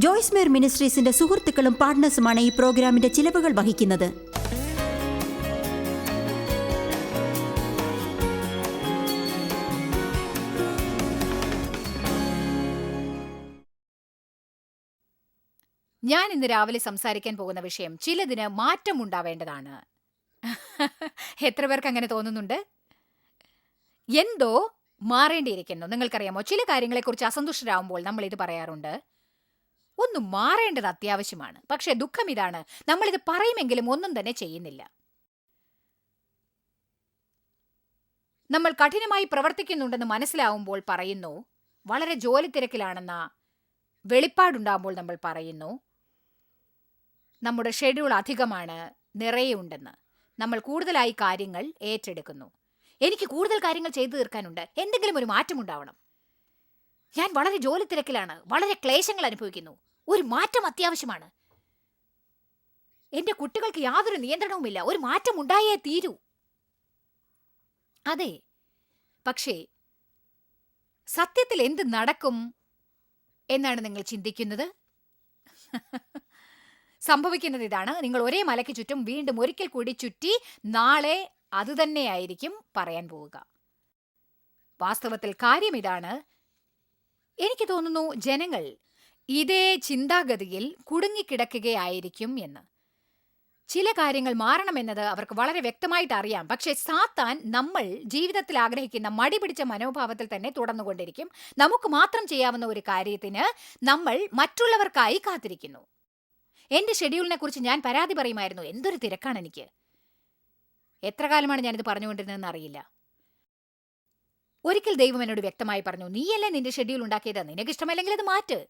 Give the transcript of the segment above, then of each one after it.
ജോയ്സ് മേർ മിനിസ്ട്രീസിന്റെ സുഹൃത്തുക്കളും പാർട്ട്നേഴ്സുമാണ് ഈ പ്രോഗ്രാമിന്റെ ചിലവുകൾ വഹിക്കുന്നത്. ഞാൻ ഇന്ന് രാവിലെ സംസാരിക്കാൻ പോകുന്ന വിഷയം ചിലതിന് മാറ്റമുണ്ടാവേണ്ടതാണ്. എത്ര പേർക്ക് അങ്ങനെ തോന്നുന്നുണ്ട്? എന്തോ മാറേണ്ടിയിരിക്കുന്നു. നിങ്ങൾക്കറിയാമോ, ചില കാര്യങ്ങളെക്കുറിച്ച് അസന്തുഷ്ടരാകുമ്പോൾ നമ്മൾ ഇത് പറയാറുണ്ട്, ഒന്നും മാറേണ്ടത് അത്യാവശ്യമാണ്. പക്ഷേ ദുഃഖം ഇതാണ്, നമ്മളിത് പറയുമെങ്കിലും ഒന്നും തന്നെ ചെയ്യുന്നില്ല. നമ്മൾ കഠിനമായി പ്രവർത്തിക്കുന്നുണ്ടെന്ന് മനസ്സിലാവുമ്പോൾ പറയുന്നു, വളരെ ജോലി തിരക്കിലാണെന്ന വെളിപ്പാടുണ്ടാകുമ്പോൾ നമ്മൾ പറയുന്നു, നമ്മുടെ ഷെഡ്യൂൾ അധികമാണ്, നിറയെ ഉണ്ടെന്ന്. നമ്മൾ കൂടുതലായി കാര്യങ്ങൾ ഏറ്റെടുക്കുന്നു. എനിക്ക് കൂടുതൽ കാര്യങ്ങൾ ചെയ്തു തീർക്കാനുണ്ട്, എന്തെങ്കിലും ഒരു മാറ്റമുണ്ടാവണം. ഞാൻ വളരെ ജോലി തിരക്കിലാണ്, വളരെ ക്ലേശങ്ങൾ അനുഭവിക്കുന്നു, ഒരു മാറ്റം അത്യാവശ്യമാണ്. എന്റെ കുട്ടികൾക്ക് യാതൊരു നിയന്ത്രണവുമില്ല, ഒരു മാറ്റം ഉണ്ടായേ തീരൂ. അതെ, പക്ഷേ സത്യത്തിൽ എന്ത് നടക്കും എന്നാണ് നിങ്ങൾ ചിന്തിക്കുന്നത്? സംഭവിക്കുന്നത് ഇതാണ്, നിങ്ങൾ ഒരേ മലയ്ക്ക് ചുറ്റും വീണ്ടും ഒരിക്കൽ കൂടി ചുറ്റി നാളെ അതുതന്നെയായിരിക്കും പറയാൻ പോവുക. വാസ്തവത്തിൽ കാര്യം ഇതാണ്, എനിക്ക് തോന്നുന്നു ജനങ്ങൾ ഇതേ ചിന്താഗതിയിൽ കുടുങ്ങിക്കിടക്കുകയായിരിക്കും എന്ന്. ചില കാര്യങ്ങൾ മാറണമെന്നത് അവർക്ക് വളരെ വ്യക്തമായിട്ട് അറിയാം. പക്ഷേ സാത്താൻ നമ്മൾ ജീവിതത്തിൽ ആഗ്രഹിക്കുന്ന മടി പിടിച്ച മനോഭാവത്തിൽ തന്നെ തുടർന്നുകൊണ്ടിരിക്കും. നമുക്ക് മാത്രം ചെയ്യാവുന്ന ഒരു കാര്യത്തിന് നമ്മൾ മറ്റുള്ളവർക്കായി കാത്തിരിക്കുന്നു. എന്റെ ഷെഡ്യൂളിനെ കുറിച്ച് ഞാൻ പരാതി പറയുമായിരുന്നു, എന്തൊരു തിരക്കാണ് എനിക്ക്. എത്ര കാലമാണ് ഞാനിത് പറഞ്ഞുകൊണ്ടിരുന്നതെന്ന് അറിയില്ല. ഒരിക്കൽ ദൈവം എന്നോട് വ്യക്തമായി പറഞ്ഞു, നീയല്ലേ നിന്റെ ഷെഡ്യൂൾ ഉണ്ടാക്കിയത്, നിനക്ക് ഇഷ്ടമല്ലെങ്കിൽ അത് മാറ്റ്.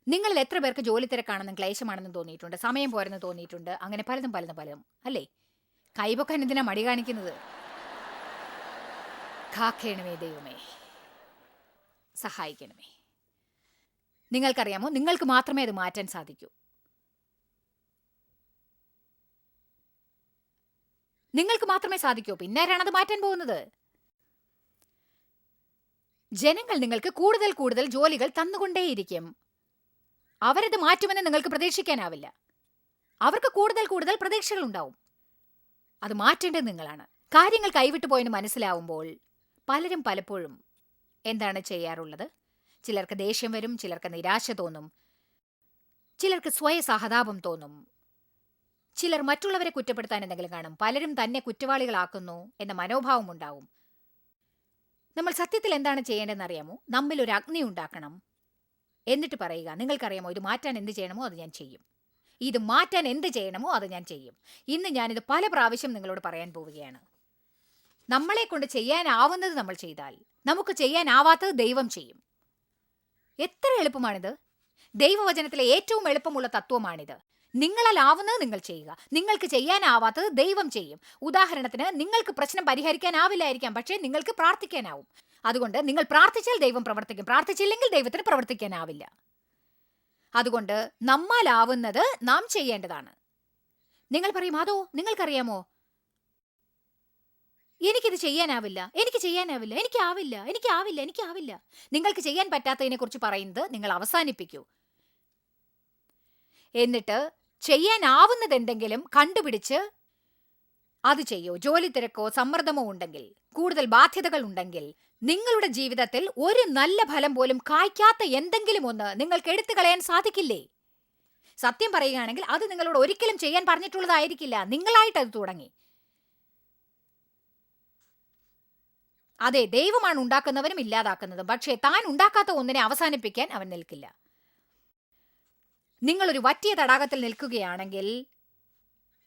നിങ്ങളിൽ എത്ര പേർക്ക് ജോലി തിരക്കാണെന്നും ക്ലേശമാണെന്നും തോന്നിയിട്ടുണ്ട്, സമയം പോരെന്ന് തോന്നിയിട്ടുണ്ട്, അങ്ങനെ പലതും പലതും പലതും അല്ലേ? കൈപൊക്കാൻ എന്തിനാ മടി കാണിക്കുന്നത്? കാക്കേണമേ ദൈവമേ, സഹായിക്കണമേ. നിങ്ങൾക്കറിയാമോ, നിങ്ങൾക്ക് മാത്രമേ അത് മാറ്റാൻ സാധിക്കൂ. നിങ്ങൾക്ക് മാത്രമേ സാധിക്കൂ. പിന്നെ ആരാണത് മാറ്റാൻ പോകുന്നത്? ജനങ്ങൾ നിങ്ങൾക്ക് കൂടുതൽ കൂടുതൽ ജോലികൾ തന്നുകൊണ്ടേയിരിക്കും. അവരത് മാറ്റുമെന്ന് നിങ്ങൾക്ക് പ്രതീക്ഷിക്കാനാവില്ല. അവർക്ക് കൂടുതൽ കൂടുതൽ പ്രതീക്ഷകൾ ഉണ്ടാവും. അത് മാറ്റേണ്ടത് നിങ്ങളാണ്. കാര്യങ്ങൾ കൈവിട്ടു പോയെന്ന് മനസ്സിലാവുമ്പോൾ പലരും പലപ്പോഴും എന്താണ് ചെയ്യാറുള്ളത്? ചിലർക്ക് ദേഷ്യം വരും, ചിലർക്ക് നിരാശ തോന്നും, ചിലർക്ക് സ്വയസഹതാപം തോന്നും, ചിലർ മറ്റുള്ളവരെ കുറ്റപ്പെടുത്താൻ എന്തെങ്കിലും കാണും, പലരും തന്നെ കുറ്റവാളികളാക്കുന്നു എന്ന മനോഭാവം ഉണ്ടാവും. നമ്മൾ സത്യത്തിൽ എന്താണ് ചെയ്യേണ്ടതെന്ന് അറിയാമോ? നമ്മിൽ ഒരു അഗ്നി ഉണ്ടാക്കണം. എന്നിട്ട് പറയുക, നിങ്ങൾക്കറിയാമോ, ഇത് മാറ്റാൻ എന്ത് ചെയ്യണമോ അത് ഞാൻ ചെയ്യും. ഇത് മാറ്റാൻ എന്ത് ചെയ്യണമോ അത് ഞാൻ ചെയ്യും. ഇന്ന് ഞാനിത് പല പ്രാവശ്യം നിങ്ങളോട് പറയാൻ പോവുകയാണ്. നമ്മളെ കൊണ്ട് ചെയ്യാനാവുന്നത് നമ്മൾ ചെയ്താൽ, നമുക്ക് ചെയ്യാനാവാത്തത് ദൈവം ചെയ്യും. എത്ര എളുപ്പമാണിത്! ദൈവവചനത്തിലെ ഏറ്റവും എളുപ്പമുള്ള തത്വമാണിത്. നിങ്ങളാൽ ആവുന്നത് നിങ്ങൾ ചെയ്യുക, നിങ്ങൾക്ക് ചെയ്യാനാവാത്തത് ദൈവം ചെയ്യും. ഉദാഹരണത്തിന്, നിങ്ങൾക്ക് പ്രശ്നം പരിഹരിക്കാനാവില്ലായിരിക്കാം, പക്ഷേ നിങ്ങൾക്ക് പ്രാർത്ഥിക്കാനാവും. അതുകൊണ്ട് നിങ്ങൾ പ്രാർത്ഥിച്ചാൽ ദൈവം പ്രവർത്തിക്കും, പ്രാർത്ഥിച്ചില്ലെങ്കിൽ ദൈവത്തിന് പ്രവർത്തിക്കാനാവില്ല. അതുകൊണ്ട് നമ്മാലാവുന്നത് നാം ചെയ്യേണ്ടതാണ്. നിങ്ങൾ പറയും, അതോ നിങ്ങൾക്കറിയാമോ, എനിക്കിത് ചെയ്യാനാവില്ല, എനിക്കാവില്ല. നിങ്ങൾക്ക് ചെയ്യാൻ പറ്റാത്തതിനെ കുറിച്ച് പറയുന്നത് നിങ്ങൾ അവസാനിപ്പിക്കൂ. എന്നിട്ട് ചെയ്യാനാവുന്നത് എന്തെങ്കിലും കണ്ടുപിടിച്ച് അത് ചെയ്യൂ. ജോലി തിരക്കോ സമ്മർദ്ദമോ ഉണ്ടെങ്കിൽ, കൂടുതൽ ബാധ്യതകൾ ഉണ്ടെങ്കിൽ, നിങ്ങളുടെ ജീവിതത്തിൽ ഒരു നല്ല ഫലം പോലും കായ്ക്കാത്ത എന്തെങ്കിലും ഒന്ന് നിങ്ങൾക്ക് എടുത്തു കളയാൻ സാധിക്കില്ലേ? സത്യം പറയുകയാണെങ്കിൽ അത് നിങ്ങളോട് ഒരിക്കലും ചെയ്യാൻ പറഞ്ഞിട്ടുള്ളതായിരിക്കില്ല. നിങ്ങളായിട്ട് അത് തുടങ്ങി. അതെ, ദൈവമാണ് ഉണ്ടാക്കുന്നവനും ഇല്ലാതാക്കുന്നതും. പക്ഷേ താൻ ഉണ്ടാക്കാത്ത ഒന്നിനെ അവസാനിപ്പിക്കാൻ അവൻ നിൽക്കില്ല. നിങ്ങളൊരു വറ്റിയ തടാകത്തിൽ നിൽക്കുകയാണെങ്കിൽ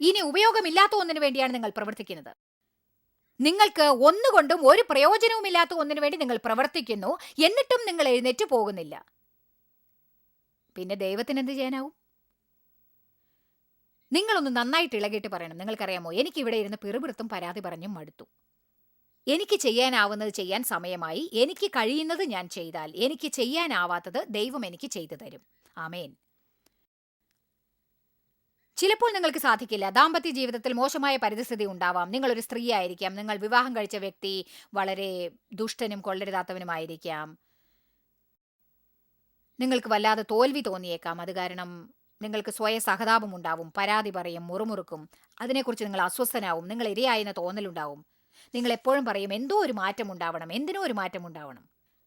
ഇനി ഉപയോഗമില്ലാത്ത ഒന്നിനു വേണ്ടിയാണ് നിങ്ങൾ പ്രവർത്തിക്കുന്നത്. നിങ്ങൾക്ക് ഒന്നുകൊണ്ടും ഒരു പ്രയോജനവുമില്ലാത്ത ഒന്നിനു വേണ്ടി നിങ്ങൾ പ്രവർത്തിക്കുന്നു, എന്നിട്ടും നിങ്ങൾ എഴുന്നേറ്റ് പോകുന്നില്ല. പിന്നെ ദൈവത്തിന് എന്ത് ചെയ്യാനാവും? നിങ്ങളൊന്ന് നന്നായിട്ട് ഇളകിയിട്ട് പറയണം, നിങ്ങൾക്കറിയാമോ, എനിക്കിവിടെ ഇരുന്ന് പിറുപിറുത്തും പരാതി പറഞ്ഞും മടുത്തു. എനിക്ക് ചെയ്യാനാവുന്നത് ചെയ്യാൻ സമയമായി. എനിക്ക് കഴിയുന്നത് ഞാൻ ചെയ്താൽ, എനിക്ക് ചെയ്യാനാവാത്തത് ദൈവം എനിക്ക് ചെയ്തു തരും. ആമേൻ. ചിലപ്പോൾ നിങ്ങൾക്ക് സാധിക്കില്ല. ദാമ്പത്യ ജീവിതത്തിൽ മോശമായ പരിസ്ഥിതി ഉണ്ടാവാം. നിങ്ങളൊരു സ്ത്രീ ആയിരിക്കാം, നിങ്ങൾ വിവാഹം കഴിച്ച വ്യക്തി വളരെ ദുഷ്ടനും കൊള്ളരുതാത്തവനുമായിരിക്കാം. നിങ്ങൾക്ക് വല്ലാതെ തോൽവി തോന്നിയേക്കാം. അത് കാരണം നിങ്ങൾക്ക് സ്വയ സഹതാപമുണ്ടാവും, പരാതി പറയും, മുറുമുറുക്കും. അതിനെക്കുറിച്ച് നിങ്ങൾ അസ്വസ്ഥനാവും, നിങ്ങൾ ഇരയായെന്ന തോന്നലുണ്ടാവും. നിങ്ങൾ എപ്പോഴും പറയും എന്തോ ഒരു മാറ്റം ഉണ്ടാവണം, എന്തിനോ ഒരു മാറ്റം ഉണ്ടാവണം.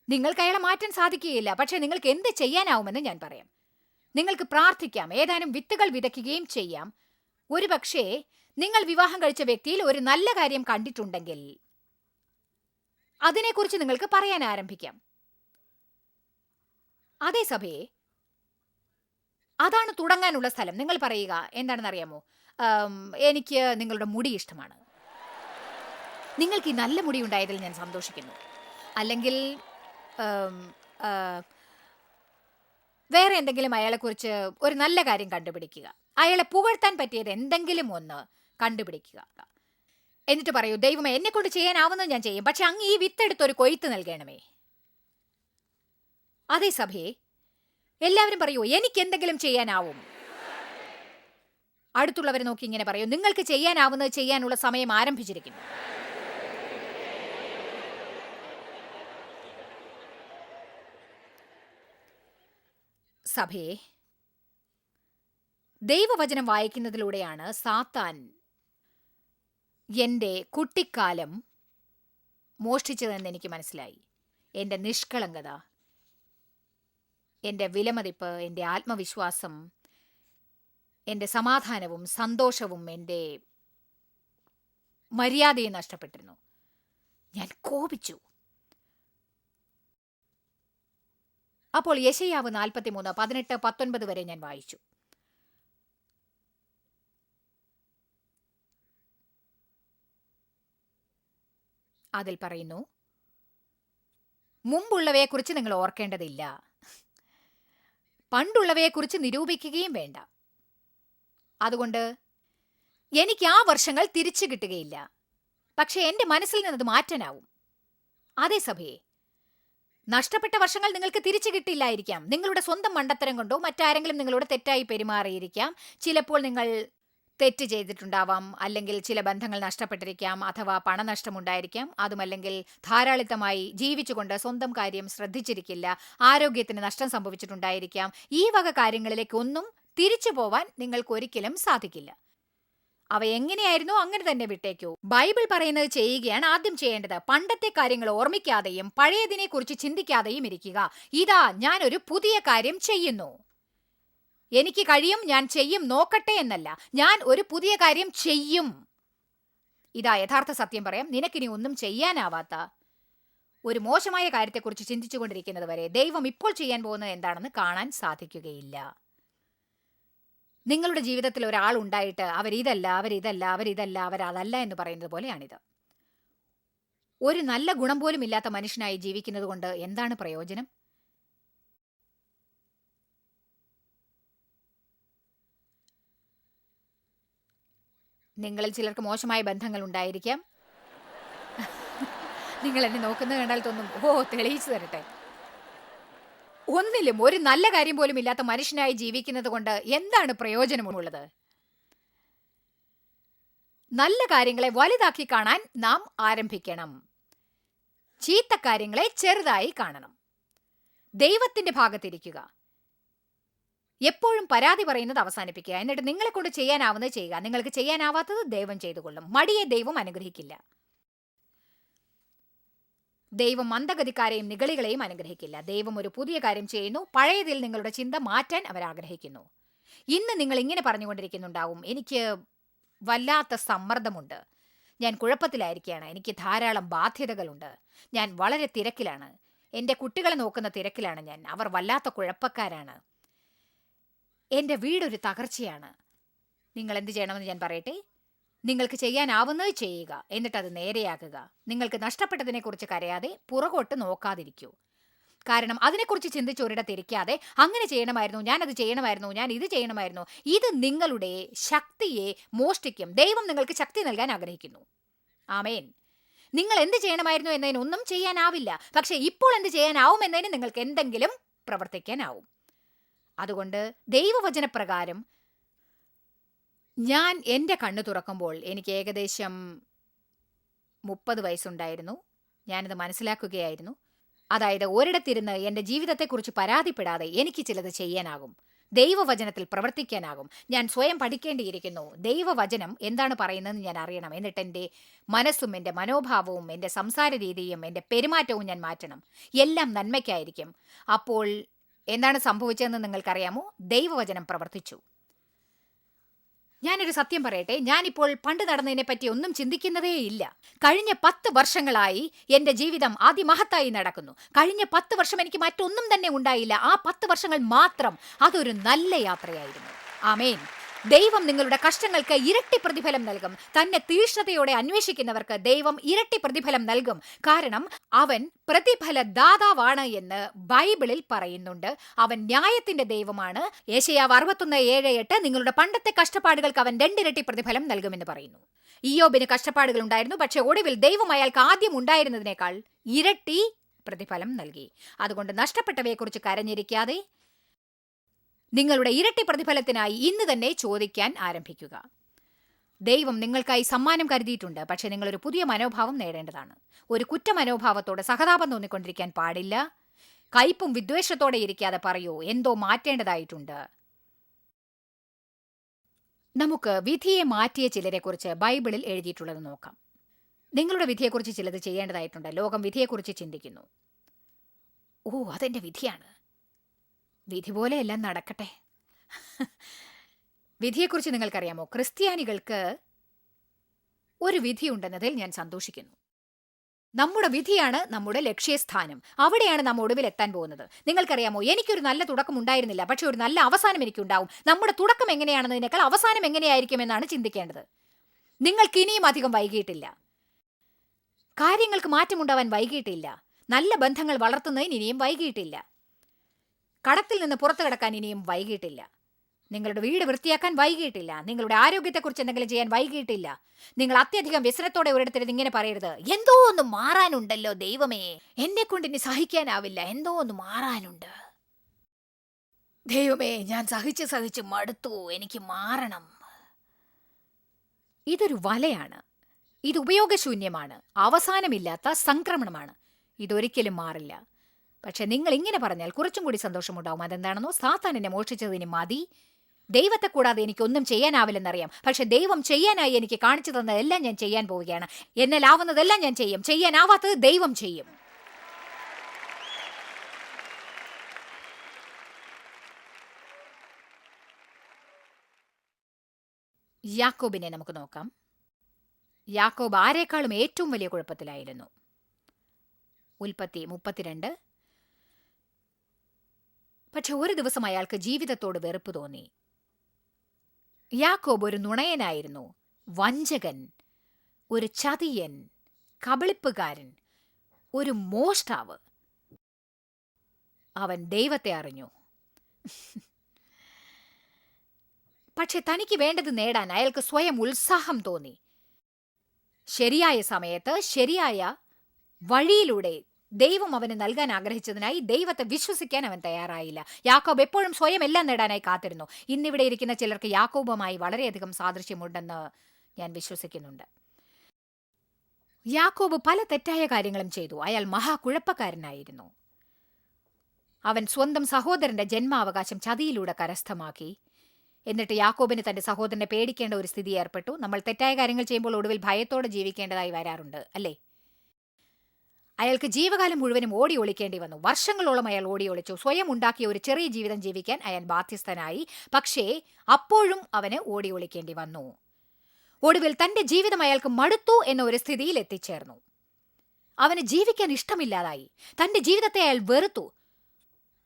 നിങ്ങൾക്ക് അയാളെ മാറ്റാൻ സാധിക്കുകയില്ല. പക്ഷെ നിങ്ങൾക്ക് എന്ത് ചെയ്യാനാവുമെന്ന് ഞാൻ പറയാം. നിങ്ങൾക്ക് പ്രാർത്ഥിക്കാം, ഏതാനും വിത്തുകൾ വിതയ്ക്കുകയും ചെയ്യാം. ഒരു പക്ഷേ നിങ്ങൾ വിവാഹം കഴിച്ച വ്യക്തിയിൽ ഒരു നല്ല കാര്യം കണ്ടിട്ടുണ്ടെങ്കിൽ അതിനെക്കുറിച്ച് നിങ്ങൾക്ക് പറയാൻ ആരംഭിക്കാം. അതേ സഭയെ അതാണ് തുടങ്ങാനുള്ള സ്ഥലം. നിങ്ങൾ പറയുക എന്താണെന്ന് അറിയാമോ, എനിക്ക് നിങ്ങളുടെ മുടി ഇഷ്ടമാണ്, നിങ്ങൾക്ക് ഈ നല്ല മുടി ഉണ്ടായതിൽ ഞാൻ സന്തോഷിക്കുന്നു. അല്ലെങ്കിൽ വേറെ എന്തെങ്കിലും അയാളെക്കുറിച്ച് ഒരു നല്ല കാര്യം കണ്ടുപിടിക്കുക. അയാളെ പുകഴ്ത്താൻ പറ്റിയത് എന്തെങ്കിലും ഒന്ന് കണ്ടുപിടിക്കുക. എന്നിട്ട് പറയൂ, ദൈവമേ, എന്നെ കൊണ്ട് ചെയ്യാനാവുന്നത് ഞാൻ ചെയ്യും, പക്ഷെ അങ്ങ് ഈ വിത്തെടുത്തൊരു കൊയ്ത്ത് നൽകണമേ. അതേ സഭയെ എല്ലാവരും പറയൂ, എനിക്ക് എന്തെങ്കിലും ചെയ്യാനാവും. അടുത്തുള്ളവരെ നോക്കി ഇങ്ങനെ പറയൂ, നിങ്ങൾക്ക് ചെയ്യാനാവുന്നത് ചെയ്യാനുള്ള സമയം ആരംഭിച്ചിരിക്കുന്നു. സഭയെ ദൈവവചനം വായിക്കുന്നതിലൂടെയാണ് സാത്താൻ എൻ്റെ കുട്ടിക്കാലം മോഷ്ടിച്ചതെന്ന് എനിക്ക് മനസ്സിലായി. എൻ്റെ നിഷ്കളങ്കത, എൻ്റെ വിലമതിപ്പ്, എൻ്റെ ആത്മവിശ്വാസം, എൻ്റെ സമാധാനവും സന്തോഷവും എൻ്റെ മര്യാദയും നഷ്ടപ്പെട്ടിരുന്നു. ഞാൻ കോപിച്ചു. അപ്പോൾ യെശയ്യാവ് 43, 18, 19 വരെ ഞാൻ വായിച്ചു. അതിൽ പറയുന്നു, മുമ്പുള്ളവയെക്കുറിച്ച് നിങ്ങൾ ഓർക്കേണ്ടതില്ല, പണ്ടുള്ളവയെക്കുറിച്ച് നിരൂപിക്കുകയും വേണ്ട. അതുകൊണ്ട് എനിക്ക് ആ വർഷങ്ങൾ തിരിച്ചു കിട്ടുകയില്ല, പക്ഷെ എൻ്റെ മനസ്സിൽ നിന്നത് മാറ്റാനാവും. അതേ സഭയെ നഷ്ടപ്പെട്ട വർഷങ്ങൾ നിങ്ങൾക്ക് തിരിച്ചു കിട്ടില്ലായിരിക്കാം. നിങ്ങളുടെ സ്വന്തം മണ്ടത്തരം കൊണ്ടോ മറ്റാരെങ്കിലും നിങ്ങളോട് തെറ്റായി പെരുമാറിയിരിക്കാം. ചിലപ്പോൾ നിങ്ങൾ തെറ്റ് ചെയ്തിട്ടുണ്ടാവാം, അല്ലെങ്കിൽ ചില ബന്ധങ്ങൾ നഷ്ടപ്പെട്ടിരിക്കാം, അഥവാ പണനഷ്ടമുണ്ടായിരിക്കാം. അതുമല്ലെങ്കിൽ ധാരാളിത്തമായി ജീവിച്ചുകൊണ്ട് സ്വന്തം കാര്യം ശ്രദ്ധിച്ചിരിക്കില്ല, ആരോഗ്യത്തിന് നഷ്ടം സംഭവിച്ചിട്ടുണ്ടായിരിക്കാം. ഈ വക കാര്യങ്ങളിലേക്കൊന്നും തിരിച്ചു പോവാൻ നിങ്ങൾക്ക് ഒരിക്കലും സാധിക്കില്ല. അവ എങ്ങനെയായിരുന്നോ അങ്ങനെ തന്നെ വിട്ടേക്കൂ. ബൈബിൾ പറയുന്നത് ചെയ്യുകയാണ് ആദ്യം ചെയ്യേണ്ടത്. പണ്ടത്തെ കാര്യങ്ങൾ ഓർമ്മിക്കാതെയും പഴയതിനെ കുറിച്ച് ചിന്തിക്കാതെയും ഇരിക്കുക. ഇതാ, ഞാൻ ഒരു പുതിയ കാര്യം ചെയ്യുന്നു. എനിക്ക് കഴിയും, ഞാൻ ചെയ്യും, നോക്കട്ടെ എന്നല്ല, ഞാൻ ഒരു പുതിയ കാര്യം ചെയ്യും. ഇതാ യഥാർത്ഥ സത്യം പറയാം, നിനക്കിനി ഒന്നും ചെയ്യാനാവാത്ത ഒരു മോശമായ കാര്യത്തെക്കുറിച്ച് ചിന്തിച്ചുകൊണ്ടിരിക്കുന്നത് വരെ ദൈവം ഇപ്പോൾ ചെയ്യാൻ പോകുന്നത് എന്താണെന്ന് കാണാൻ സാധിക്കുകയില്ല. നിങ്ങളുടെ ജീവിതത്തിൽ ഒരാൾ ഉണ്ടായിട്ട് അവരിതല്ല, അവരിതല്ല, അവരിതല്ല, അവരതല്ല എന്ന് പറയുന്നത് പോലെയാണിത്. ഒരു നല്ല ഗുണം പോലും ഇല്ലാത്ത മനുഷ്യനായി ജീവിക്കുന്നത് കൊണ്ട് എന്താണ് പ്രയോജനം? നിങ്ങളിൽ ചിലർക്ക് മോശമായ ബന്ധങ്ങൾ ഉണ്ടായിരിക്കാം. നിങ്ങൾ എന്നെ നോക്കുന്നത് കണ്ടാൽ തോന്നും, ഓ, തെളിയിച്ചു തരട്ടെ. ഒന്നിലും ഒരു നല്ല കാര്യം പോലും ഇല്ലാത്ത മനുഷ്യനായി ജീവിക്കുന്നത് കൊണ്ട് എന്താണ് പ്രയോജനമുള്ളത്? നല്ല കാര്യങ്ങളെ വലുതാക്കി കാണാൻ നാം ആരംഭിക്കണം. ചീത്ത കാര്യങ്ങളെ ചെറുതായി കാണണം. ദൈവത്തിന്റെ ഭാഗത്തിരിക്കുക. എപ്പോഴും പരാതി പറയുന്നത് അവസാനിപ്പിക്കുക. എന്നിട്ട് നിങ്ങളെ കൊണ്ട് ചെയ്യാനാവുന്നത് ചെയ്യുക. നിങ്ങൾക്ക് ചെയ്യാനാവാത്തത് ദൈവം ചെയ്തുകൊള്ളും. മടിയെ ദൈവം അനുഗ്രഹിക്കില്ല. ദൈവം മന്ദഗതിക്കാരെയും നിഗളികളെയും അനുഗ്രഹിക്കില്ല. ദൈവം ഒരു പുതിയ കാര്യം ചെയ്യുന്നു. പഴയതിൽ നിങ്ങളുടെ ചിന്ത മാറ്റാൻ അവർ ആഗ്രഹിക്കുന്നു. ഇന്ന് നിങ്ങൾ ഇങ്ങനെ പറഞ്ഞുകൊണ്ടിരിക്കുന്നുണ്ടാവും, എനിക്ക് വല്ലാത്ത സമ്മർദ്ദമുണ്ട്, ഞാൻ കുഴപ്പത്തിലായിരിക്കുകയാണ്, എനിക്ക് ധാരാളം ബാധ്യതകളുണ്ട്, ഞാൻ വളരെ തിരക്കിലാണ്, എൻ്റെ കുട്ടികളെ നോക്കുന്ന തിരക്കിലാണ് ഞാൻ, അവർ വല്ലാത്ത കുഴപ്പക്കാരാണ്, എൻ്റെ വീടൊരു തകർച്ചയാണ്. നിങ്ങൾ എന്ത് ചെയ്യണമെന്ന് ഞാൻ പറയട്ടെ? നിങ്ങൾക്ക് ചെയ്യാനാവുന്നത് ചെയ്യുക, എന്നിട്ട് അത് നേരെയാക്കുക. നിങ്ങൾക്ക് നഷ്ടപ്പെട്ടതിനെക്കുറിച്ച് കരയാതെ പുറകോട്ട് നോക്കാതിരിക്കൂ. കാരണം അതിനെക്കുറിച്ച് ചിന്തിച്ച് ഒരിടത്തിരിക്കാതെ അങ്ങനെ ചെയ്യണമായിരുന്നു, ഞാനത് ചെയ്യണമായിരുന്നു, ഞാൻ ഇത് ചെയ്യണമായിരുന്നു, ഇത് നിങ്ങളുടെ ശക്തിയെ മോഷ്ടിക്കും. ദൈവം നിങ്ങൾക്ക് ശക്തി നൽകാൻ ആഗ്രഹിക്കുന്നു. ആമേൻ. നിങ്ങൾ എന്ത് ചെയ്യണമായിരുന്നു എന്നതിനൊന്നും ചെയ്യാനാവില്ല, പക്ഷെ ഇപ്പോൾ എന്ത് ചെയ്യാനാവും എന്നതിന് നിങ്ങൾക്ക് എന്തെങ്കിലും പ്രവർത്തിക്കാനാവും. അതുകൊണ്ട് ദൈവവചനപ്രകാരം ഞാൻ എൻ്റെ കണ്ണു തുറക്കുമ്പോൾ എനിക്ക് ഏകദേശം 30 വയസ്സുണ്ടായിരുന്നു. ഞാനിത് മനസ്സിലാക്കുകയായിരുന്നു. അതായത് ഒരിടത്തിരുന്ന് എൻ്റെ ജീവിതത്തെക്കുറിച്ച് പരാതിപ്പെടാതെ എനിക്ക് ചിലത് ചെയ്യാനാകും. ദൈവവചനത്തിൽ പ്രവർത്തിക്കാനാകും. ഞാൻ സ്വയം പഠിക്കേണ്ടിയിരിക്കുന്നു. ദൈവവചനം എന്താണ് പറയുന്നതെന്ന് ഞാൻ അറിയണം. എന്നിട്ട് എൻ്റെ മനസ്സും എൻ്റെ മനോഭാവവും എൻ്റെ സംസാര രീതിയും എൻ്റെ പെരുമാറ്റവും ഞാൻ മാറ്റണം. എല്ലാം നന്മയ്ക്കായിരിക്കും. അപ്പോൾ എന്താണ് സംഭവിച്ചതെന്ന് നിങ്ങൾക്കറിയാമോ? ദൈവവചനം പ്രവർത്തിച്ചു. ഞാനൊരു സത്യം പറയട്ടെ, ഞാനിപ്പോൾ പണ്ട് നടന്നതിനെ പറ്റി ഒന്നും ചിന്തിക്കുന്നതേ ഇല്ല. കഴിഞ്ഞ 10 വർഷങ്ങളായി എൻ്റെ ജീവിതം അതിമഹത്തായി നടക്കുന്നു. കഴിഞ്ഞ 10 വർഷം എനിക്ക് മറ്റൊന്നും തന്നെ ഉണ്ടായില്ല. ആ 10 വർഷങ്ങൾ മാത്രം അതൊരു നല്ല യാത്രയായിരുന്നു. ആമേൻ. ദൈവം നിങ്ങളുടെ കഷ്ടങ്ങൾക്ക് ഇരട്ടി പ്രതിഫലം നൽകും. തന്നെ തീക്ഷ്ണതയോടെ അന്വേഷിക്കുന്നവർക്ക് ദൈവം ഇരട്ടി പ്രതിഫലം നൽകും. കാരണം അവൻ പ്രതിഫലദാതാവാണ് എന്ന് ബൈബിളിൽ പറയുന്നുണ്ട്. അവൻ ന്യായത്തിന്റെ ദൈവമാണ്. യെശയ്യാവ് 61:7-8 നിങ്ങളുടെ പണ്ടത്തെ കഷ്ടപ്പാടുകൾക്ക് അവൻ 2 ഇരട്ടി പ്രതിഫലം നൽകുമെന്ന് പറയുന്നു. ഇയ്യോബിന് കഷ്ടപ്പാടുകൾ ഉണ്ടായിരുന്നു, പക്ഷെ ഒടുവിൽ ദൈവം അയാൾക്ക് ആദ്യം ഉണ്ടായിരുന്നതിനേക്കാൾ ഇരട്ടി പ്രതിഫലം നൽകി. അതുകൊണ്ട് നഷ്ടപ്പെട്ടവയെക്കുറിച്ച് കരഞ്ഞിരിക്കാതെ നിങ്ങളുടെ ഇരട്ടി പ്രതിഫലത്തിനായി ഇന്ന് തന്നെ ചോദിക്കാൻ ആരംഭിക്കുക. ദൈവം നിങ്ങൾക്കായി സമ്മാനം കരുതിയിട്ടുണ്ട്. പക്ഷെ നിങ്ങളൊരു പുതിയ മനോഭാവം നേടേണ്ടതാണ്. ഒരു കുറ്റമനോഭാവത്തോടെ സഹതാപം തോന്നിക്കൊണ്ടിരിക്കാൻ പാടില്ല. കയ്പും വിദ്വേഷത്തോടെ ഇരിക്കാതെ പറയൂ, എന്തോ മാറ്റേണ്ടതായിട്ടുണ്ട്. നമുക്ക് വിധിയെ മാറ്റിയ ചിലരെക്കുറിച്ച് ബൈബിളിൽ എഴുതിയിട്ടുള്ളത് നോക്കാം. നിങ്ങളുടെ വിധിയെക്കുറിച്ച് ചിലത് ചെയ്യേണ്ടതായിട്ടുണ്ട്. ലോകം വിധിയെക്കുറിച്ച് ചിന്തിക്കുന്നു. അതെന്റെ വിധിയാണ്. വിധി പോലെ എല്ലാം നടക്കട്ടെ. വിധിയെക്കുറിച്ച് നിങ്ങൾക്കറിയാമോ? ക്രിസ്ത്യാനികൾക്ക് ഒരു വിധിയുണ്ടെന്നതിൽ ഞാൻ സന്തോഷിക്കുന്നു. നമ്മുടെ വിധിയാണ് നമ്മുടെ ലക്ഷ്യസ്ഥാനം. അവിടെയാണ് നാം ഒടുവിൽ എത്താൻ പോകുന്നത്. നിങ്ങൾക്കറിയാമോ, എനിക്കൊരു നല്ല തുടക്കം ഉണ്ടായിരുന്നില്ല, പക്ഷെ ഒരു നല്ല അവസാനം എനിക്കുണ്ടാവും. നമ്മുടെ തുടക്കം എങ്ങനെയാണെന്നതിനേക്കാൾ അവസാനം എങ്ങനെയായിരിക്കുമെന്നാണ് ചിന്തിക്കേണ്ടത്. നിങ്ങൾക്ക് ഇനിയും അധികം വൈകിയിട്ടില്ല. കാര്യങ്ങൾക്ക് മാറ്റമുണ്ടാവാൻ വൈകിയിട്ടില്ല. നല്ല ബന്ധങ്ങൾ വളർത്തുന്നതിന് ഇനിയും വൈകിയിട്ടില്ല. കടത്തിൽ നിന്ന് പുറത്തു കിടക്കാൻ ഇനിയും വൈകിയിട്ടില്ല. നിങ്ങളുടെ വീട് വൃത്തിയാക്കാൻ വൈകിയിട്ടില്ല. നിങ്ങളുടെ ആരോഗ്യത്തെക്കുറിച്ച് എന്തെങ്കിലും ചെയ്യാൻ വൈകിയിട്ടില്ല. നിങ്ങൾ അത്യധികം വ്യസനത്തോടെ ഒരിടത്തിരുന്ന് ഇങ്ങനെ പറയരുത്, എന്തോ ഒന്ന് മാറാനുണ്ടല്ലോ ദൈവമേ, എന്നെ കൊണ്ട് ഇനി സഹിക്കാനാവില്ല, എന്തോ ഒന്ന് മാറാനുണ്ട് ദൈവമേ, ഞാൻ സഹിച്ച് മടുത്തു, എനിക്ക് മാറണം. ഇതൊരു വലയാണ്. ഇത് ഉപയോഗശൂന്യമാണ്. അവസാനമില്ലാത്ത സംക്രമണമാണ്. ഇതൊരിക്കലും മാറില്ല. പക്ഷെ നിങ്ങൾ ഇങ്ങനെ പറഞ്ഞാൽ കുറച്ചും കൂടി സന്തോഷമുണ്ടാവും. അതെന്താണെന്നോ, സാത്താൻ എന്നെ മോഷ്ടിച്ചതിന് മതി, ദൈവത്തെ കൂടാതെ എനിക്കൊന്നും ചെയ്യാനാവില്ലെന്നറിയാം. പക്ഷെ ദൈവം ചെയ്യാനായി എനിക്ക് കാണിച്ചു തന്നതെല്ലാം ഞാൻ ചെയ്യാൻ പോവുകയാണ്. എന്നാലാവുന്നതെല്ലാം ഞാൻ ചെയ്യും. ചെയ്യാനാവാത്തത് ദൈവം ചെയ്യും. യാക്കോബിനെ നമുക്ക് നോക്കാം. യാക്കോബ് ആരെക്കാളും ഏറ്റവും വലിയ കുഴപ്പത്തിലായിരുന്നു. ഉൽപ്പത്തി 32. പക്ഷെ ഒരു ദിവസം അയാൾക്ക് ജീവിതത്തോട് വെറുപ്പ് തോന്നി. യാക്കോബ് ഒരു നുണയനായിരുന്നു, വഞ്ചകൻ, ഒരു ചതിയൻ, കബളിപ്പുകാരൻ, ഒരു മോഷ്ടാവ്. അവൻ ദൈവത്തെ അറിഞ്ഞു. പക്ഷെ തനിക്ക് വേണ്ടത് നേടാൻ അയാൾക്ക് സ്വയം ഉത്സാഹം തോന്നി. ശരിയായ സമയത്ത് ശരിയായ വഴിയിലൂടെ ദൈവം അവന് നൽകാൻ ആഗ്രഹിച്ചതിനായി ദൈവത്തെ വിശ്വസിക്കാൻ അവൻ തയ്യാറായില്ല. യാക്കോബ് എപ്പോഴും സ്വയം എല്ലാം നേടാനായി കാത്തിരുന്നു. ഇന്നിവിടെ ഇരിക്കുന്ന ചിലർക്ക് യാക്കോബുമായി വളരെയധികം സാദൃശ്യമുണ്ടെന്ന് ഞാൻ വിശ്വസിക്കുന്നുണ്ട്. യാക്കോബ് പല തെറ്റായ കാര്യങ്ങളും ചെയ്തു. അയാൾ മഹാകുഴപ്പക്കാരനായിരുന്നു. അവൻ സ്വന്തം സഹോദരന്റെ ജന്മാവകാശം ചതിയിലൂടെ കരസ്ഥമാക്കി. എന്നിട്ട് യാക്കോബിന് തന്റെ സഹോദരനെ പേടിക്കേണ്ട ഒരു സ്ഥിതി ഏർപ്പെട്ടു. നമ്മൾ തെറ്റായ കാര്യങ്ങൾ ചെയ്യുമ്പോൾ ഒടുവിൽ ഭയത്തോടെ ജീവിക്കേണ്ടതായി വരാറുണ്ട്, അല്ലേ? അയാൾക്ക് ജീവകാലം മുഴുവനും ഓടി ഒളിക്കേണ്ടി വന്നു. വർഷങ്ങളോളം അയാൾ ഓടി ഒളിച്ചു. സ്വയം ഉണ്ടാക്കിയ ഒരു ചെറിയ ജീവിതം ജീവിക്കാൻ അയാൾ ബാധ്യസ്ഥനായി. പക്ഷേ അപ്പോഴും അവന് ഓടി ഒളിക്കേണ്ടി വന്നു. ഒടുവിൽ തന്റെ ജീവിതം അയാൾക്ക് മടുത്തു എന്ന ഒരു സ്ഥിതിയിൽ എത്തിച്ചേർന്നു. അവന് ജീവിക്കാൻ ഇഷ്ടമില്ലാതായി. തന്റെ ജീവിതത്തെ അയാൾ വെറുത്തു.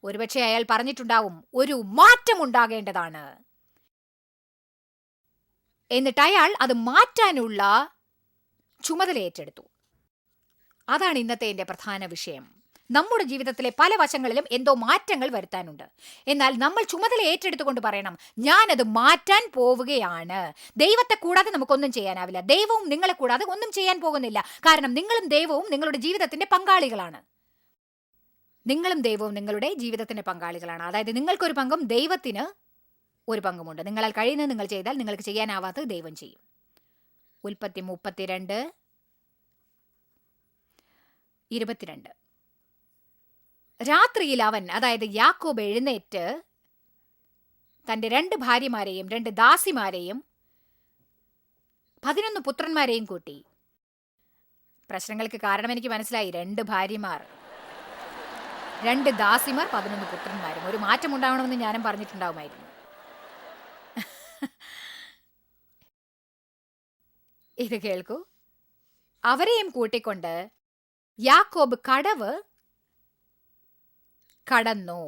ഒരുപക്ഷെ അയാൾ പറഞ്ഞിട്ടുണ്ടാവും, ഒരു മാറ്റമുണ്ടാകേണ്ടതാണ്. എന്നിട്ട് അയാൾ അത് മാറ്റാനുള്ള ചുമതല ഏറ്റെടുത്തു. അതാണ് ഇന്നത്തെ എൻ്റെ പ്രധാന വിഷയം. നമ്മുടെ ജീവിതത്തിലെ പല വശങ്ങളിലും എന്തോ മാറ്റങ്ങൾ വരുത്താനുണ്ട്. എന്നാൽ നമ്മൾ ചുമതല ഏറ്റെടുത്തുകൊണ്ട് പറയണം, ഞാനത് മാറ്റാൻ പോവുകയാണ്. ദൈവത്തെ കൂടാതെ നമുക്കൊന്നും ചെയ്യാനാവില്ല. ദൈവവും നിങ്ങളെ കൂടാതെ ഒന്നും ചെയ്യാൻ പോകുന്നില്ല. കാരണം നിങ്ങളും ദൈവവും നിങ്ങളുടെ ജീവിതത്തിന്റെ പങ്കാളികളാണ്. നിങ്ങളും ദൈവവും നിങ്ങളുടെ ജീവിതത്തിന്റെ പങ്കാളികളാണ്. അതായത് നിങ്ങൾക്കൊരു പങ്കും ദൈവത്തിന് ഒരു പങ്കുമുണ്ട്. നിങ്ങളാൽ കഴിയുന്നത് നിങ്ങൾ ചെയ്താൽ നിങ്ങൾക്ക് ചെയ്യാനാവാത്തത് ദൈവം ചെയ്യും. ഉൽപ്പത്തി 32:22. രാത്രിയിൽ അവൻ, അതായത് യാക്കോബ്, എഴുന്നേറ്റ് തന്റെ 2 ഭാര്യമാരെയും 2 ദാസിമാരെയും 11 പുത്രന്മാരെയും കൂട്ടി. പ്രശ്നങ്ങൾക്ക് കാരണം എനിക്ക് മനസ്സിലായി. 2 ഭാര്യമാർ, 2 ദാസിമാർ, 11 പുത്രന്മാരും. ഒരു മാറ്റം ഉണ്ടാവണമെന്ന് ഞാനും പറഞ്ഞിട്ടുണ്ടാവുമായിരുന്നു. ഇത് കേൾക്കൂ. അവരെയും കൂട്ടിക്കൊണ്ട് യാക്കോബ് കടവ് കടന്നു.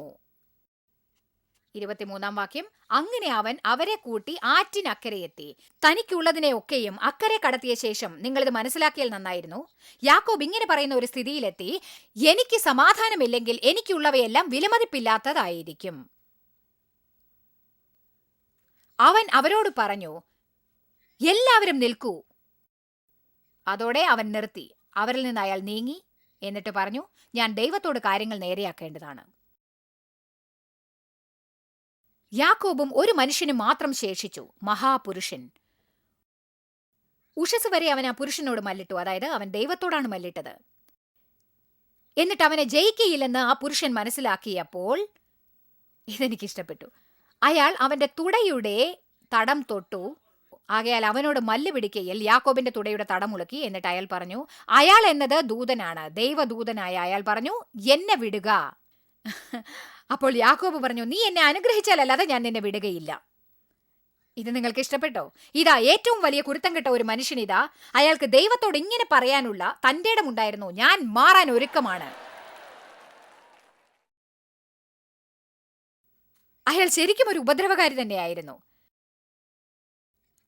23-ാം വാക്യം. അങ്ങനെ അവൻ അവരെ കൂട്ടി ആറ്റിനക്കരയെത്തി. തനിക്കുള്ളതിനെ ഒക്കെയും അക്കരെ കടത്തിയ ശേഷം, നിങ്ങളിത് മനസ്സിലാക്കിയാൽ നന്നായിരുന്നു, യാക്കോബ് ഇങ്ങനെ പറയുന്ന ഒരു സ്ഥിതിയിലെത്തി: എനിക്ക് സമാധാനമില്ലെങ്കിൽ എനിക്കുള്ളവയെല്ലാം വിലമതിപ്പില്ലാത്തതായിരിക്കും. അവൻ അവരോട് പറഞ്ഞു, എല്ലാവരും നിൽക്കൂ. അതോടെ അവൻ നിർത്തി. അവരിൽ നിന്ന് അയാൾ നീങ്ങി. എന്നിട്ട് പറഞ്ഞു, ഞാൻ ദൈവത്തോട് കാര്യങ്ങൾ നേരെയാക്കേണ്ടതാണ്. യാക്കോബും ഒരു മനുഷ്യനും മാത്രം ശേഷിച്ചു, മഹാപുരുഷൻ. ഉഷസ് വരെ അവൻ ആ പുരുഷനോട് മല്ലിട്ടു, അതായത് അവൻ ദൈവത്തോടാണ് മല്ലിട്ടത്. എന്നിട്ട് അവനെ ജയിക്കയില്ലെന്ന് ആ പുരുഷൻ മനസ്സിലാക്കിയപ്പോൾ, ഇതെനിക്കിഷ്ടപ്പെട്ടു, അയാൾ അവന്റെ തുടയുടെ തടം തൊട്ടു. ആകയാൽ അവനോട് മല്ല് പിടിക്കയിൽ യാക്കോബിന്റെ തുടയുടെ തടമുളുക്കി. എന്നിട്ട് അയാൾ പറഞ്ഞു, അയാൾ എന്നത് ദൂതനാണ്, ദൈവദൂതനായ അയാൾ പറഞ്ഞു, എന്നെ വിടുക. അപ്പോൾ യാക്കോബ് പറഞ്ഞു, നീ എന്നെ അനുഗ്രഹിച്ചാലല്ലാതെ ഞാൻ നിന്നെ വിടുകയില്ല. ഇത് നിങ്ങൾക്ക് ഇഷ്ടപ്പെട്ടോ? ഇതാ ഏറ്റവും വലിയ കുരുത്തം കെട്ട ഒരു മനുഷ്യനിതാ, അയാൾക്ക് ദൈവത്തോട് ഇങ്ങനെ പറയാനുള്ള തന്റെ ഇടമുണ്ടായിരുന്നു, ഞാൻ മാറാൻ ഒരുക്കമാണ്. അയാൾ ശരിക്കും ഒരു ഉപദ്രവകാരി തന്നെയായിരുന്നു.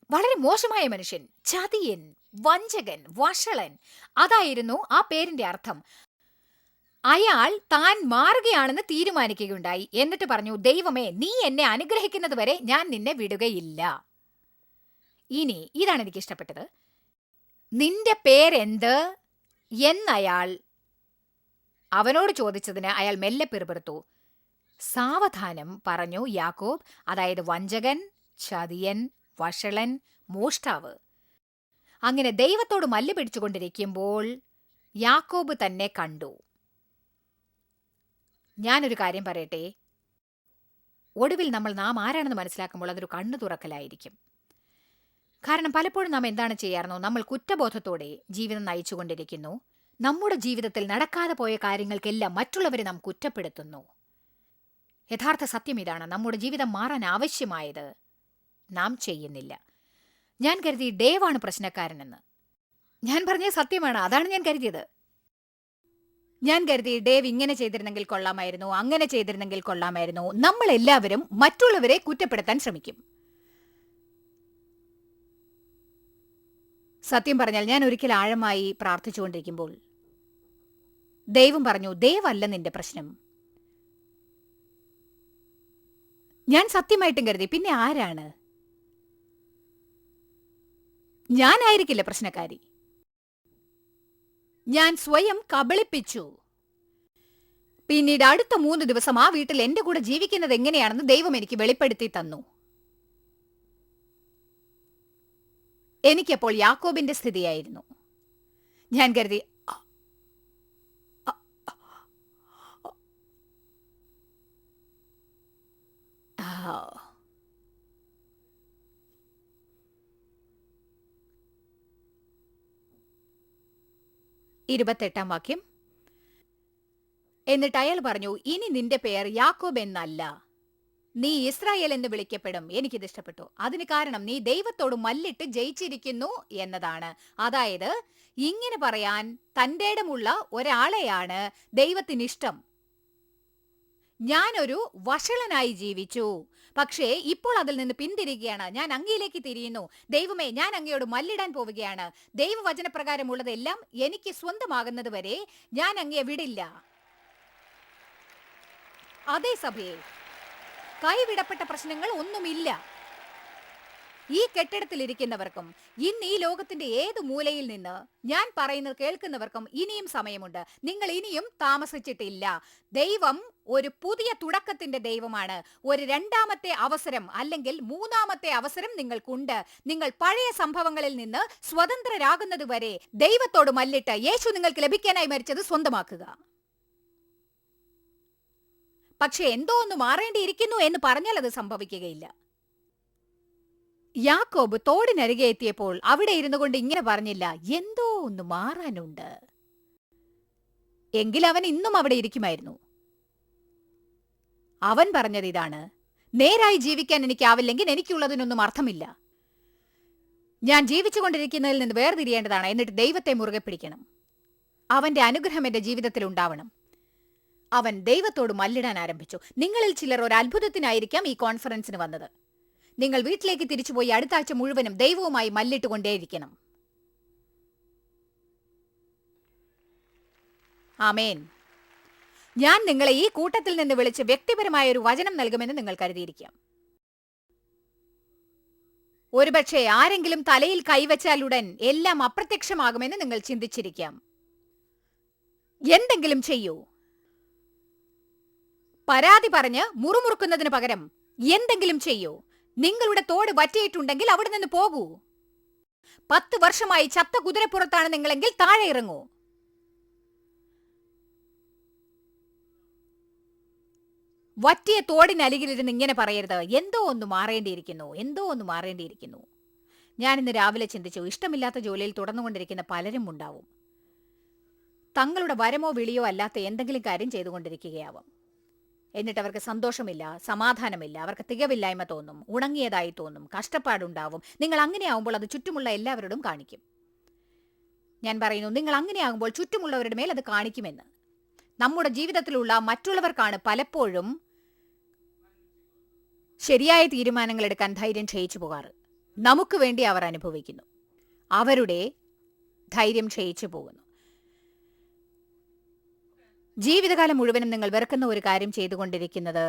വളരെ മോശമായ മനുഷ്യൻ, ചതിയൻ, വഞ്ചകൻ, വഷളൻ, അതായിരുന്നു ആ പേരിന്റെ അർത്ഥം. അയാൾ താൻ മാറുകയാണെന്ന് തീരുമാനിക്കുകയുണ്ടായി. എന്നിട്ട് പറഞ്ഞു, ദൈവമേ, നീ എന്നെ അനുഗ്രഹിക്കുന്നത് വരെ ഞാൻ നിന്നെ വിടുകയില്ല. ഇനി ഇതാണ് എനിക്ക് ഇഷ്ടപ്പെട്ടത്. നിന്റെ പേരെന്ത് എന്നയാൾ അവനോട് ചോദിച്ചതിന് അയാൾ മെല്ലെ പിറുപിറുത്തു. സാവധാനം പറഞ്ഞു യാക്കോബ്, അതായത് വഞ്ചകൻ, ചതിയൻ, വഷളൻ, മോഷ്ടാവ്. അങ്ങനെ ദൈവത്തോട് മല്ല് പിടിച്ചുകൊണ്ടിരിക്കുമ്പോൾ യാക്കോബ് തന്നെ കണ്ടു. ഞാനൊരു കാര്യം പറയട്ടെ, ഒടുവിൽ നാം ആരാണെന്ന് മനസ്സിലാക്കുമ്പോൾ അതൊരു കണ്ണു തുറക്കലായിരിക്കും. കാരണം പലപ്പോഴും നാം എന്താണ് ചെയ്യാറുണ്ടോ, നമ്മൾ കുറ്റബോധത്തോടെ ജീവിതം നയിച്ചുകൊണ്ടിരിക്കുന്നു. നമ്മുടെ ജീവിതത്തിൽ നടക്കാതെ പോയ കാര്യങ്ങൾക്കെല്ലാം മറ്റുള്ളവരെ നാം കുറ്റപ്പെടുത്തുന്നു. യഥാർത്ഥ സത്യം ഇതാണ്, നമ്മുടെ ജീവിതം മാറാൻ ആവശ്യമായത് നാം ചെയ്യുന്നില്ല. ഞാൻ കരുതി ഡേവാണ് പ്രശ്നക്കാരനെന്ന്. ഞാൻ പറഞ്ഞത് സത്യമാണ്, അതാണ് ഞാൻ കരുതിയത്. ഞാൻ കരുതി ഡേവ് ഇങ്ങനെ ചെയ്തിരുന്നെങ്കിൽ കൊള്ളാമായിരുന്നു, അങ്ങനെ ചെയ്തിരുന്നെങ്കിൽ കൊള്ളാമായിരുന്നു. നമ്മൾ എല്ലാവരും മറ്റുള്ളവരെ കുറ്റപ്പെടുത്താൻ ശ്രമിക്കും. സത്യം പറഞ്ഞാൽ ഞാൻ ഒരിക്കൽ ആഴമായി പ്രാർത്ഥിച്ചുകൊണ്ടിരിക്കുമ്പോൾ ദൈവം പറഞ്ഞു, ദേവല്ല നിന്റെ പ്രശ്നം. ഞാൻ സത്യമായിട്ടും കരുതി, പിന്നെ ആരാണ്? ഞാനായിരിക്കില്ല പ്രശ്നക്കാരി. ഞാൻ സ്വയം കബളിപ്പിച്ചു. പിന്നീട് അടുത്ത 3 ദിവസം ആ വീട്ടിൽ എന്റെ കൂടെ ജീവിക്കുന്നത് എങ്ങനെയാണെന്ന് ദൈവം എനിക്ക് വെളിപ്പെടുത്തി തന്നു. എനിക്കപ്പോൾ യാക്കോബിന്റെ സ്ഥിതിയായിരുന്നു. ഞാൻ കരുതി, ഇരുപത്തെട്ടാം വാക്യം. എന്നിട്ട് അയാൾ പറഞ്ഞു, ഇനി നിന്റെ പേർ യാക്കോബ് എന്നല്ല, നീ ഇസ്രായേൽ എന്ന് വിളിക്കപ്പെടും. എനിക്കിത് ഇഷ്ടപ്പെട്ടു. അതിന് കാരണം നീ ദൈവത്തോട് മല്ലിട്ട് ജയിച്ചിരിക്കുന്നു എന്നതാണ്. അതായത് ഇങ്ങനെ പറയാൻ തന്റെ ഇടമുള്ള ഒരാളെയാണ് ദൈവത്തിനിഷ്ടം. ഞാനൊരു വഷളനായി ജീവിച്ചു, പക്ഷേ ഇപ്പോൾ അതിൽ നിന്ന് പിന്തിരികയാണ്. ഞാൻ അങ്ങയിലേക്ക് തിരിയുന്നു. ദൈവമേ, ഞാൻ അങ്ങയോട് മല്ലിടാൻ പോവുകയാണ്. ദൈവവചനപ്രകാരമുള്ളതെല്ലാം എനിക്ക് സ്വന്തമാകുന്നത് വരെ ഞാൻ അങ്ങയെ വിടില്ല. അതേ സഭയെ, കൈവിടപ്പെട്ട പ്രശ്നങ്ങൾ ഒന്നുമില്ല. ഈ കെട്ടിടത്തിലിരിക്കുന്നവർക്കും ഇന്ന് ഈ ലോകത്തിന്റെ ഏത് മൂലയിൽ നിന്ന് ഞാൻ പറയുന്നത് കേൾക്കുന്നവർക്കും ഇനിയും സമയമുണ്ട്. നിങ്ങൾ ഇനിയും താമസിച്ചിട്ടില്ല. ദൈവം ഒരു പുതിയ തുടക്കത്തിന്റെ ദൈവമാണ്. ഒരു 2ാമത്തെ അവസരം അല്ലെങ്കിൽ 3ാമത്തെ അവസരം നിങ്ങൾക്കുണ്ട്. നിങ്ങൾ പഴയ സംഭവങ്ങളിൽ നിന്ന് സ്വതന്ത്രരാകുന്നത് വരെ ദൈവത്തോട് മല്ലിട്ട് യേശു നിങ്ങൾക്ക് ലഭിക്കാനായി മരിച്ചത് സ്വന്തമാക്കുക. പക്ഷെ എന്തോ ഒന്ന് മാറേണ്ടിയിരിക്കുന്നു എന്ന് പറഞ്ഞാൽ അത് സംഭവിക്കുകയില്ല. യാക്കോബ് തോടിനരികെ എത്തിയപ്പോൾ അവിടെ ഇരുന്നു കൊണ്ട് ഇങ്ങനെ പറഞ്ഞില്ല, എന്തോ ഒന്ന് മാറാനുണ്ട്. എങ്കിൽ അവൻ ഇന്നും അവിടെ ഇരിക്കുമായിരുന്നു. അവൻ പറഞ്ഞത് ഇതാണ്, നേരായി ജീവിക്കാൻ എനിക്കാവില്ലെങ്കിൽ എനിക്കുള്ളതിനൊന്നും അർത്ഥമില്ല. ഞാൻ ജീവിച്ചുകൊണ്ടിരിക്കുന്നതിൽ നിന്ന് വേർതിരിയേണ്ടതാണ്. എന്നിട്ട് ദൈവത്തെ മുറുകെ പിടിക്കണം. അവന്റെ അനുഗ്രഹം എന്റെ ജീവിതത്തിൽ ഉണ്ടാവണം. അവൻ ദൈവത്തോട് മല്ലിടാൻ ആരംഭിച്ചു. നിങ്ങളിൽ ചിലർ ഒരു അത്ഭുതത്തിനായിരിക്കാം ഈ കോൺഫറൻസിന് വന്നത്. നിങ്ങൾ വീട്ടിലേക്ക് തിരിച്ചുപോയി അടുത്ത ആഴ്ച മുഴുവനും ദൈവവുമായി മല്ലിട്ടുകൊണ്ടേയിരിക്കണം. ആമേൻ. ഞാൻ നിങ്ങളെ ഈ കൂട്ടത്തിൽ നിന്ന് വിളിച്ച് വ്യക്തിപരമായ ഒരു വചനം നൽകുമെന്ന് നിങ്ങൾ കരുതിയിരിക്കാം. ഒരുപക്ഷെ ആരെങ്കിലും തലയിൽ കൈവച്ചാലുടൻ എല്ലാം അപ്രത്യക്ഷമാകുമെന്ന് നിങ്ങൾ ചിന്തിച്ചിരിക്കാം. എന്തെങ്കിലും ചെയ്യൂ. പരാതി പറഞ്ഞ് മുറുമുറുക്കുന്നതിന് പകരം എന്തെങ്കിലും ചെയ്യൂ. നിങ്ങളുടെ തോട് വറ്റിയിട്ടുണ്ടെങ്കിൽ അവിടെ നിന്ന് പോകൂ. 10 വർഷമായി ചത്ത കുതിരപ്പുറത്താണ് നിങ്ങളെങ്കിൽ താഴെ ഇറങ്ങൂ. വറ്റിയ തോടിനരികിലിരുന്ന് ഇങ്ങനെ പറയരുത്, എന്തോ ഒന്ന് മാറേണ്ടിയിരിക്കുന്നു, എന്തോ ഒന്ന് മാറേണ്ടിയിരിക്കുന്നു. ഞാനിന്ന് രാവിലെ ചിന്തിച്ചു, ഇഷ്ടമില്ലാത്ത ജോലിയിൽ തുടർന്നുകൊണ്ടിരിക്കുന്ന പലരും ഉണ്ടാവും. തങ്ങളുടെ വരമോ വിളിയോ അല്ലാത്ത എന്തെങ്കിലും കാര്യം ചെയ്തുകൊണ്ടിരിക്കുകയാവും. എന്നിട്ട് അവർക്ക് സന്തോഷമില്ല, സമാധാനമില്ല, അവർക്ക് തികവില്ലായ്മ തോന്നും, ഉണങ്ങിയതായി തോന്നും, കഷ്ടപ്പാടുണ്ടാവും. നിങ്ങൾ അങ്ങനെയാവുമ്പോൾ അത് ചുറ്റുമുള്ള എല്ലാവരോടും കാണിക്കും. ഞാൻ പറയുന്നു, നിങ്ങൾ അങ്ങനെയാകുമ്പോൾ ചുറ്റുമുള്ളവരുടെ മേൽ അത് കാണിക്കുമെന്ന്. നമ്മുടെ ജീവിതത്തിലുള്ള മറ്റുള്ളവർക്കാണ് പലപ്പോഴും ശരിയായ തീരുമാനങ്ങൾ എടുക്കാൻ ധൈര്യം ക്ഷയിച്ചു പോകാറ്. നമുക്ക് വേണ്ടി അവർ അനുഭവിക്കുന്നു. അവരുടെ ധൈര്യം ക്ഷയിച്ചു പോകുന്നു. ജീവിതകാലം മുഴുവനും നിങ്ങൾ വെറുക്കുന്ന ഒരു കാര്യം ചെയ്തുകൊണ്ടിരിക്കുന്നത്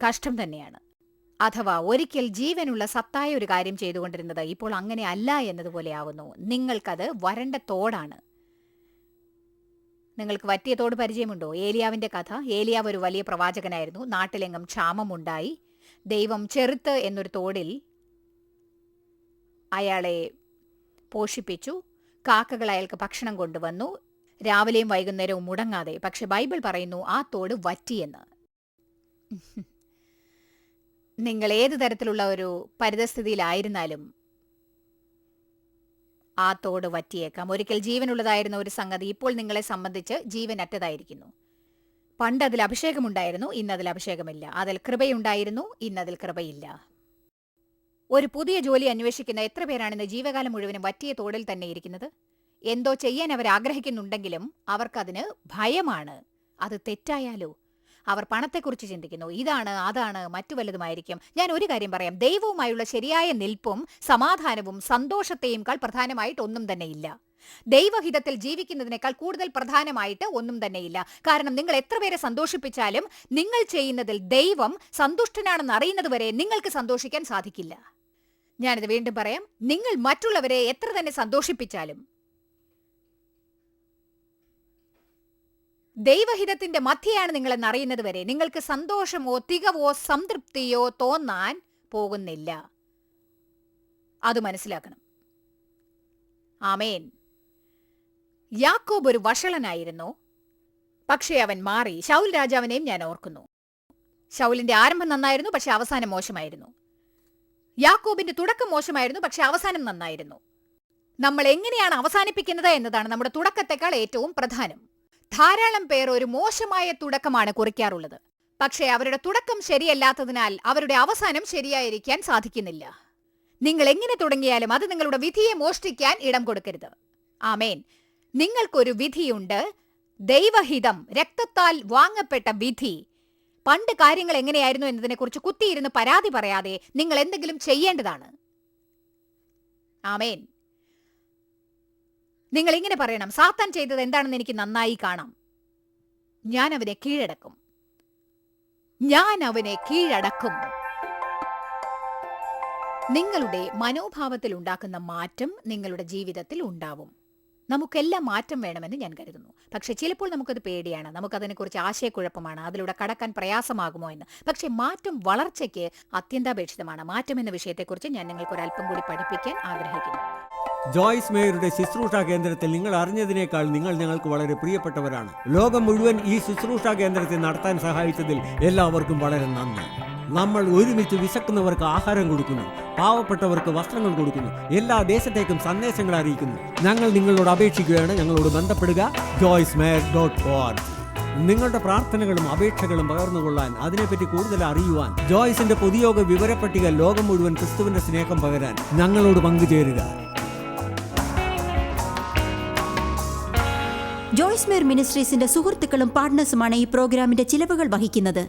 കഷ്ടം തന്നെയാണ്. അഥവാ ഒരിക്കൽ ജീവനുള്ള സത്തായ ഒരു കാര്യം ചെയ്തുകൊണ്ടിരുന്നത് ഇപ്പോൾ അങ്ങനെ അല്ല എന്നതുപോലെ ആവുന്നു. നിങ്ങൾക്കത് വരണ്ട തോടാണ്. നിങ്ങൾക്ക് വറ്റിയ തോട് പരിചയമുണ്ടോ? ഏലിയാവിന്റെ കഥ. ഏലിയാവ് ഒരു വലിയ പ്രവാചകനായിരുന്നു. നാട്ടിലെങ്ങും ക്ഷാമമുണ്ടായി. ദൈവം ചെറുത്ത് എന്നൊരു തോടിൽ അയാളെ പോഷിപ്പിച്ചു. കാക്കകൾ അയാൾക്ക് ഭക്ഷണം കൊണ്ടുവന്നു, രാവിലെയും വൈകുന്നേരവും മുടങ്ങാതെ. പക്ഷെ ബൈബിൾ പറയുന്നു ആ തോട് വറ്റിയെന്ന്. നിങ്ങൾ ഏത് തരത്തിലുള്ള ഒരു പരിതസ്ഥിതിയിലായിരുന്നാലും ആ തോട് വറ്റിയേക്കാം. ഒരിക്കൽ ജീവനുള്ളതായിരുന്ന ഒരു സംഗതി ഇപ്പോൾ നിങ്ങളെ സംബന്ധിച്ച് ജീവനറ്റതായിരിക്കുന്നു. പണ്ട് അതിൽ അഭിഷേകമുണ്ടായിരുന്നു, ഇന്നതിൽ അഭിഷേകമില്ല. അതിൽ കൃപയുണ്ടായിരുന്നു, ഇന്നതിൽ കൃപയില്ല. ഒരു പുതിയ ജോലി അന്വേഷിക്കുന്ന എത്ര പേരാണ് ഇന്ന് ജീവകാലം മുഴുവനും വറ്റിയ തോടിൽ തന്നെ ഇരിക്കുന്നത്? എന്തോ ചെയ്യാൻ അവർ ആഗ്രഹിക്കുന്നുണ്ടെങ്കിലും അവർക്കതിന് ഭയമാണ്. അത് തെറ്റായാലോ? അവർ പണത്തെക്കുറിച്ച് ചിന്തിക്കുന്നു. ഇതാണ്, അതാണ്, മറ്റു വല്ലതുമായിരിക്കും. ഞാൻ ഒരു കാര്യം പറയാം, ദൈവവുമായുള്ള ശരിയായ നിൽപ്പും സമാധാനവും സന്തോഷത്തെയുംക്കാൾ പ്രധാനമായിട്ട് ഒന്നും തന്നെയില്ല. ദൈവഹിതത്തിൽ ജീവിക്കുന്നതിനേക്കാൾ കൂടുതൽ പ്രധാനമായിട്ട് ഒന്നും തന്നെയില്ല. കാരണം നിങ്ങൾ എത്ര പേരെ സന്തോഷിപ്പിച്ചാലും നിങ്ങൾ ചെയ്യുന്നതിൽ ദൈവം സന്തുഷ്ടനാണെന്ന് അറിയുന്നത് വരെ നിങ്ങൾക്ക് സന്തോഷിക്കാൻ സാധിക്കില്ല. ഞാനിത് വീണ്ടും പറയാം, നിങ്ങൾ മറ്റുള്ളവരെ എത്ര തന്നെ സന്തോഷിപ്പിച്ചാലും ദൈവഹിതത്തിന്റെ മധ്യയാണ് നിങ്ങളെന്ന് അറിയുന്നത് വരെ നിങ്ങൾക്ക് സന്തോഷമോ തികവോ സംതൃപ്തിയോ തോന്നാൻ പോകുന്നില്ല. അത് മനസ്സിലാക്കണം. ആമേൻ. യാക്കോബ് ഒരു വഷളനായിരുന്നു, പക്ഷേ അവൻ മാറി. ശൗൽ രാജാവിനെയും ഞാൻ ഓർക്കുന്നു. ശൗലിന്റെ ആരംഭം നന്നായിരുന്നു, പക്ഷെ അവസാനം മോശമായിരുന്നു. യാക്കോബിന്റെ തുടക്കം മോശമായിരുന്നു, പക്ഷെ അവസാനം നന്നായിരുന്നു. നമ്മൾ എങ്ങനെയാണ് അവസാനിപ്പിക്കുന്നത് എന്നതാണ് നമ്മുടെ തുടക്കത്തെക്കാൾ ഏറ്റവും പ്രധാനം. ധാരാളം പേർ ഒരു മോശമായ തുടക്കമാണ് കുറിക്കാറുള്ളത്. പക്ഷേ അവരുടെ തുടക്കം ശരിയല്ലാത്തതിനാൽ അവരുടെ അവസാനം ശരിയായിരിക്കാൻ സാധിക്കുന്നില്ല. നിങ്ങൾ എങ്ങനെ തുടങ്ങിയാലും അത് നിങ്ങളുടെ വിധിയെ മോഷ്ടിക്കാൻ ഇടം കൊടുക്കരുത്. ആമേൻ. നിങ്ങൾക്കൊരു വിധിയുണ്ട്. ദൈവഹിതം, രക്തത്താൽ വാങ്ങപ്പെട്ട വിധി. പണ്ട് കാര്യങ്ങൾ എങ്ങനെയായിരുന്നു എന്നതിനെക്കുറിച്ച് കുത്തിയിരുന്ന് പരാതി പറയാതെ നിങ്ങൾ എന്തെങ്കിലും ചെയ്യേണ്ടതാണ്. ആമേൻ. നിങ്ങൾ ഇങ്ങനെ പറയണം, സാത്താൻ ചെയ്തത് എന്താണെന്ന് എനിക്ക് നന്നായി കാണാം. ഞാൻ അവനെ കീഴടക്കും. ഞാൻ അവനെ കീഴടക്കും. നിങ്ങളുടെ മനോഭാവത്തിൽ ഉണ്ടാക്കുന്ന മാറ്റം നിങ്ങളുടെ ജീവിതത്തിൽ ഉണ്ടാവും. നമുക്കെല്ലാം മാറ്റം വേണമെന്ന് ഞാൻ കരുതുന്നു. പക്ഷെ ചിലപ്പോൾ നമുക്കത് പേടിയാണ്, നമുക്കതിനെക്കുറിച്ച് ആശയക്കുഴപ്പമാണ്, അതിലൂടെ കടക്കാൻ പ്രയാസമാകുമോ എന്ന്. പക്ഷെ മാറ്റം വളർച്ചയ്ക്ക് അത്യന്താപേക്ഷിതമാണ്. മാറ്റം എന്ന വിഷയത്തെക്കുറിച്ച് ഞാൻ നിങ്ങൾക്ക് ഒരല്പം കൂടി പഠിപ്പിക്കാൻ ആഗ്രഹിക്കുന്നു. ജോയ്സ് മേയറുടെ ശുശ്രൂഷ കേന്ദ്രത്തിൽ നിങ്ങൾ അറിഞ്ഞതിനേക്കാൾ നിങ്ങൾ ഞങ്ങൾക്ക് വളരെ പ്രിയപ്പെട്ടവരാണ്. ലോകം മുഴുവൻ ഈ ശുശ്രൂഷ കേന്ദ്രത്തെ നടത്താൻ സഹായിച്ചതിൽ എല്ലാവർക്കും വളരെ നന്ദി. നമ്മൾ ഒരുമിച്ച് വിശക്കുന്നവർക്ക് ആഹാരം കൊടുക്കുന്നു, പാവപ്പെട്ടവർക്ക് വസ്ത്രങ്ങൾ കൊടുക്കുന്നു, എല്ലാ ദേശത്തേക്കും സന്ദേശങ്ങൾ അറിയിക്കുന്നു. ഞങ്ങൾ നിങ്ങളോട് അപേക്ഷിക്കുകയാണ്, ഞങ്ങളോട് ബന്ധപ്പെടുക joycemeyer.org. നിങ്ങളുടെ പ്രാർത്ഥനകളും അപേക്ഷകളും പകർന്നുകൊള്ളാൻ, അതിനെപ്പറ്റി കൂടുതൽ അറിയുവാൻ, ജോയ്സിന്റെ പൊതുയോഗ വിവരപ്പട്ടിക ലോകം മുഴുവൻ ക്രിസ്തുവിന്റെ സ്നേഹം പകരാൻ ഞങ്ങളോട് പങ്കുചേരുക. ജോയ്സ് മേയർ മിനിസ്ട്രീസിന്റെ സുഹൃത്തുക്കളും പാർട്ട്നേഴ്സുമാണ് ഈ പ്രോഗ്രാമിന്റെ ചിലവുകൾ വഹിക്കുന്നത്.